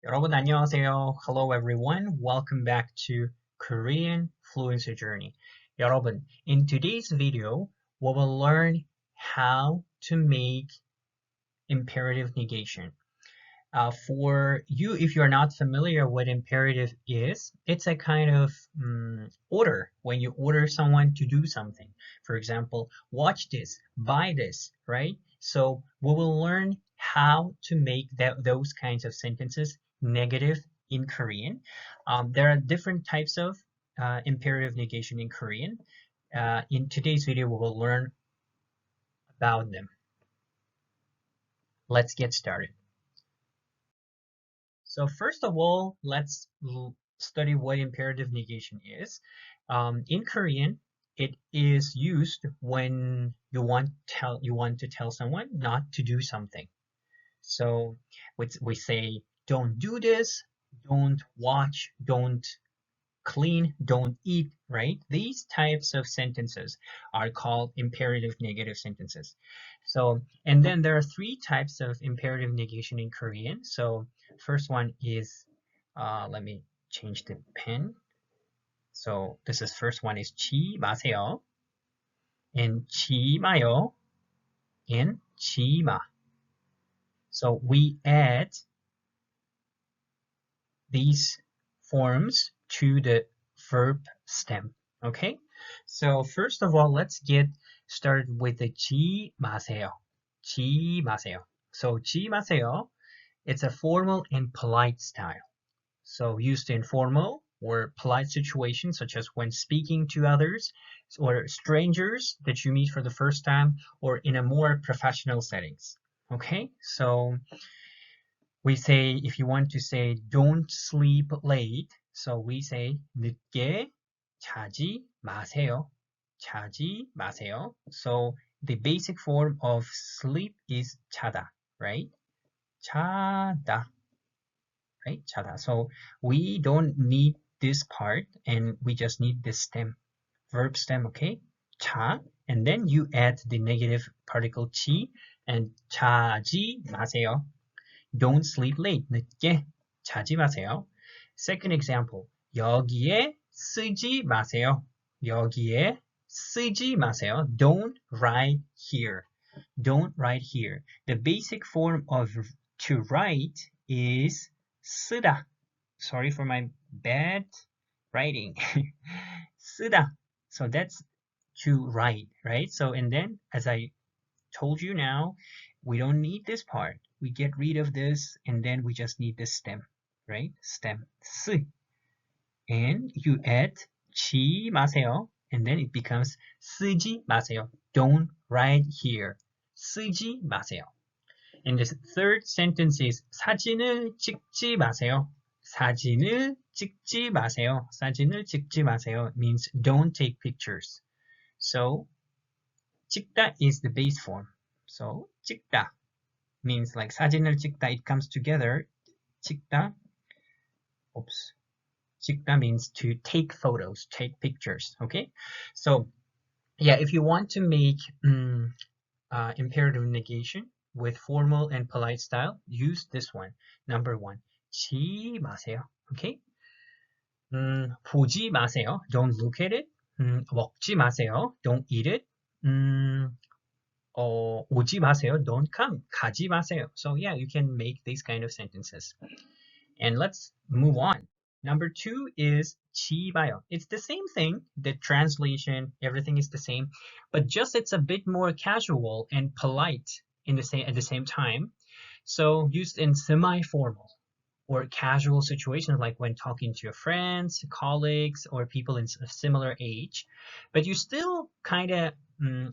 여러분 안녕하세요. Hello everyone. Welcome back to Korean Fluency Journey. 여러분, in today's video, we will learn how to make imperative negation. For you, if you're not familiar what imperative is, it's a kind of order when you order someone to do something. For example, watch this, buy this, right? So we will learn how to make those kinds of sentences negative in Korean. There are different types of imperative negation in Korean. In today's video, we will learn about them. Let's get started. So first of all, let's study what imperative negation is. In Korean, it is used when you want to tell someone not to do something. So we say, don't do this, don't watch, don't clean, don't eat, right? These types of sentences are called imperative negative sentences. So, and then there are three types of imperative negation in Korean. So, first one is, let me change the pen. So, this is first one is 지 마세요, and 지 마요, and 지 마. So, we add these forms to the verb stem. Okay, so first of all, let's get started with the 지 마세요. 지 마세요. So 지 마세요, it's a formal and polite style. So used in formal or polite situations, such as when speaking to others or strangers that you meet for the first time, or in a more professional settings. Okay, so we say, if you want to say don't sleep late, so we say 늦게 자지 마세요. 자지 마세요. So the basic form of sleep is 자다, right? 자다, right? 자다. So we don't need this part, and we just need this stem, verb stem, okay? 자, and then you add the negative particle 지, and 자지 마세요. Don't sleep late. 늦게 자지 마세요. Second example. 여기에 쓰지 마세요. 여기에 쓰지 마세요. Don't write here. Don't write here. The basic form of to write is 쓰다. Sorry for my bad writing. 쓰다. So that's to write, right? So, and then as I told you now, we don't need this part. We get rid of this, and then we just need the stem, right? Stem, 쓰. And you add 지 마세요, and then it becomes 쓰지 마세요. Don't write here. 쓰지 마세요. And the third sentence is 사진을 찍지 마세요. 사진을 찍지 마세요. 사진을 찍지 마세요 means don't take pictures. So 찍다 is the base form. So 찍다 means like 사진을 찍다, it comes together. 찍다, oops. 찍다 means to take photos, take pictures, okay? So yeah, if you want to make imperative negation with formal and polite style, use this one. Number one, 지 마세요, okay? 보지 마세요, don't look at it. 먹지 마세요, don't eat it. 오지 마세요, don't come. 가지 마세요. So yeah, you can make these kind of sentences. And let's move on. Number two is 지봐요. It's the same thing. The translation, everything is the same, but just it's a bit more casual and polite at the same time. So used in semi-formal or casual situations, like when talking to your friends, colleagues, or people in a similar age, but you still kind of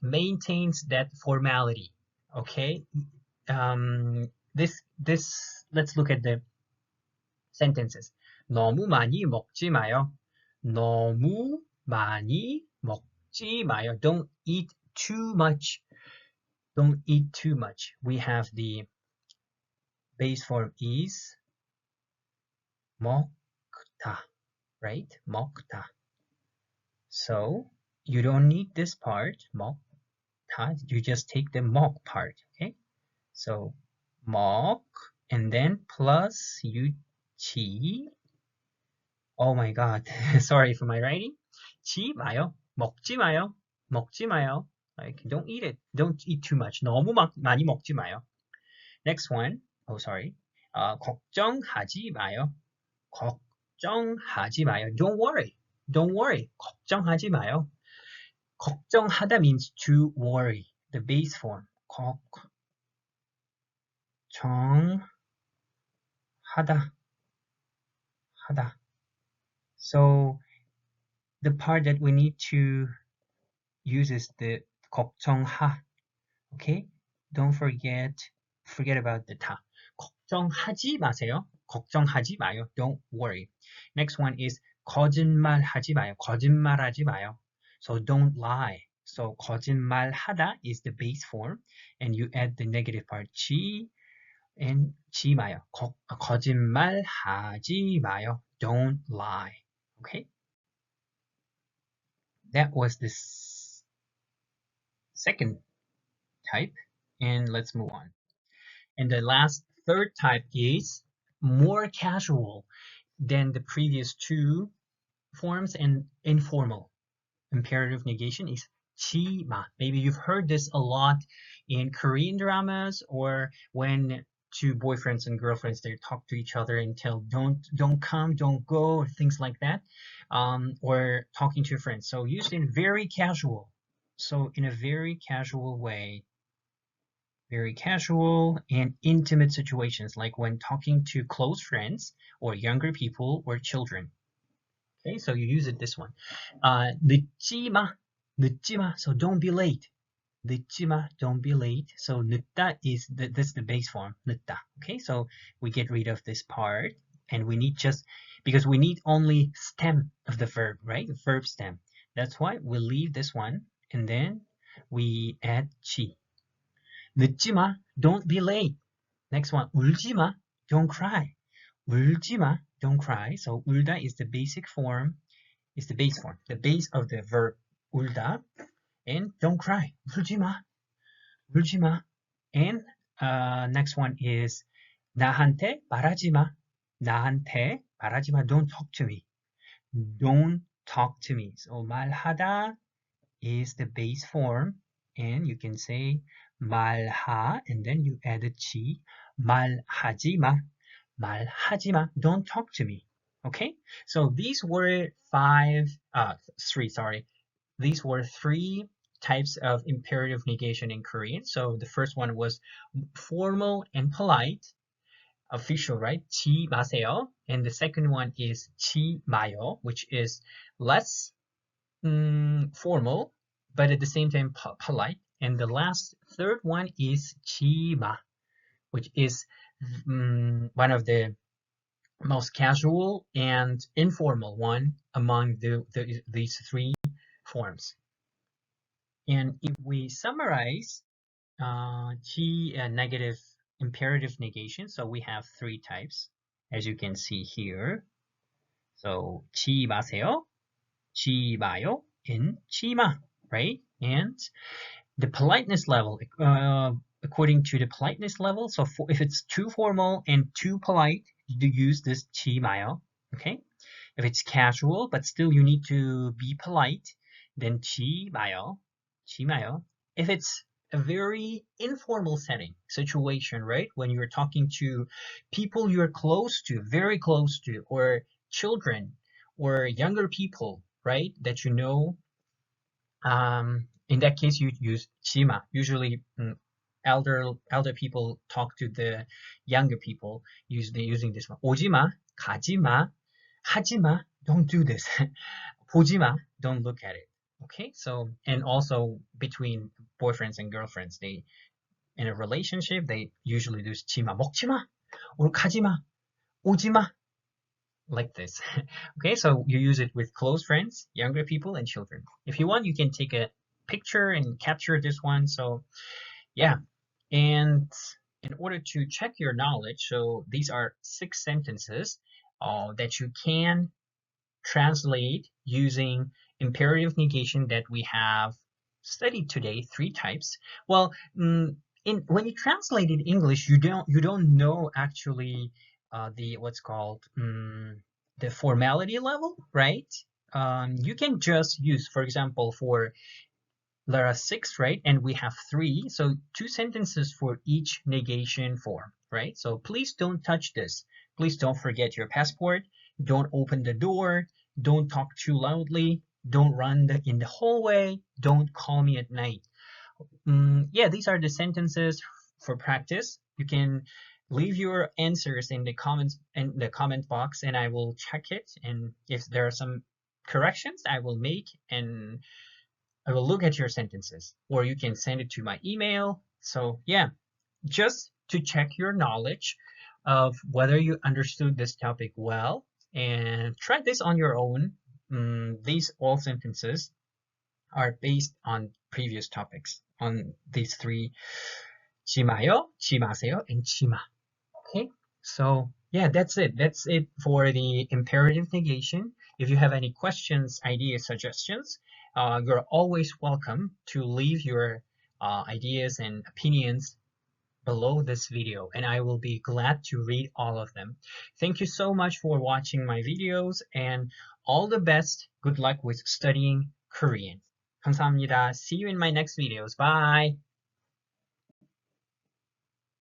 maintains that formality. Okay, let's look at the sentences. 너무 많이 먹지 마요. 너무 많이 먹지 마요. Don't eat too much. Don't eat too much. We have the base form is 먹다, right? 먹다. So you don't need this part, 먹다. You just take the 먹 part, okay? So 먹, and then plus you 지. Oh my God. Sorry for my writing. 지 마요. 먹지 마요. 먹지 마요. Like, don't eat it. Don't eat too much. 너무 많이 먹지 마요. Next one. Oh, sorry. 걱정하지 마요. 걱정하지 마요. Don't worry. Don't worry. 걱정하지 마요. 걱정하다 means to worry. The base form. 걱정하다. 하다. So the part that we need to use is the 걱정하. Okay? Don't forget about the 다. 걱정하지 마세요. 걱정하지 마요. Don't worry. Next one is 거짓말하지 마요. 거짓말하지 마요. So don't lie. So 거짓말하다 is the base form, and you add the negative part 지 and 지 마요. 거짓말하지 마요. Don't lie. Okay? That was the second type, and let's move on. And the last third type is more casual than the previous two forms, and informal. Imperative negation is 치마. Maybe you've heard this a lot in Korean dramas, or when two boyfriends and girlfriends, they talk to each other and tell don't come, don't go, or things like that, or talking to your friends. So used in very casual. So in a very casual way, very casual and intimate situations, like when talking to close friends or younger people or children. Okay, so you use it this one. 늦지 마, 늦지 마. So don't be late. 늦지 마, don't be late. So 늦다 is that's the base form, 늦다. Okay, so we get rid of this part, and we need just, because we need only stem of the verb, right? The verb stem. That's why we leave this one, and then we add 지. 늦지 마, don't be late. Next one, 울지 마, don't cry. 울지 마, don't cry. So 울다 is the basic form, is the base form, the base of the verb 울다. And don't cry. 울지 마, 울지 마. And next one is 나한테 말하지 마. 나한테 말하지 마. Don't talk to me. Don't talk to me. So 말하다 is the base form, and you can say 말하, and then you add a 지. 말하지 마. 말하지 마. Don't talk to me. Okay? So these were These were three types of imperative negation in Korean. So the first one was formal and polite, official, right? 지 마세요. And the second one is 지 마요, which is less formal, but at the same time polite. And the third one is 지 마, which is one of the most casual and informal one among these three forms. And if we summarize negative imperative negation, so we have three types, as you can see here. So 지 마세요, 지 마요, and 지 마, right? And the politeness level, according to the politeness level, so if it's too formal and too polite, you use this 지 마요, okay? If it's casual, but still you need to be polite, then 지 마요, 지 마요. If it's a very informal situation, right? When you're talking to people you're close to, very close to, or children, or younger people, right? That you know, in that case, you use 지 마. Usually, elder people talk to the younger people using this one. 오지 마, 가지 마, 하지 마. Don't do this. 보지 마. Don't look at it. Okay, so, and also between boyfriends and girlfriends, they, in a relationship, they usually do 치마, 먹지마, or 가지마, 오지마, like this. Okay, so you use it with close friends, younger people, and children. If you want, you can take a picture and capture this one. So, yeah, and in order to check your knowledge, so these are 6 sentences that you can translate using imperative negation that we have studied today, 3 types. Well, when you translate in English, you don't know actually the what's called the formality level, right? You can just use, for example, for there are 6, right? And we have 3, so 2 sentences for each negation form, right? So please don't touch this. Please don't forget your passport. Don't open the door. Don't talk too loudly. Don't run in the hallway. Don't call me at night. Yeah, these are the sentences for practice. You can leave your answers in the comments in the comment box, and I will check it. And if there are some corrections, I will make, and I will look at your sentences, or you can send it to my email. So yeah, just to check your knowledge of whether you understood this topic well, and try this on your own. These all sentences are based on previous topics, on these 3, 치마요, 치마세요, and 치마. Okay, so yeah, that's it. That's it for the imperative negation. If you have any questions, ideas, suggestions, you're always welcome to leave your ideas and opinions below this video, and I will be glad to read all of them. Thank you so much for watching my videos, and all the best. Good luck with studying Korean. 감사합니다. See you in my next videos. Bye.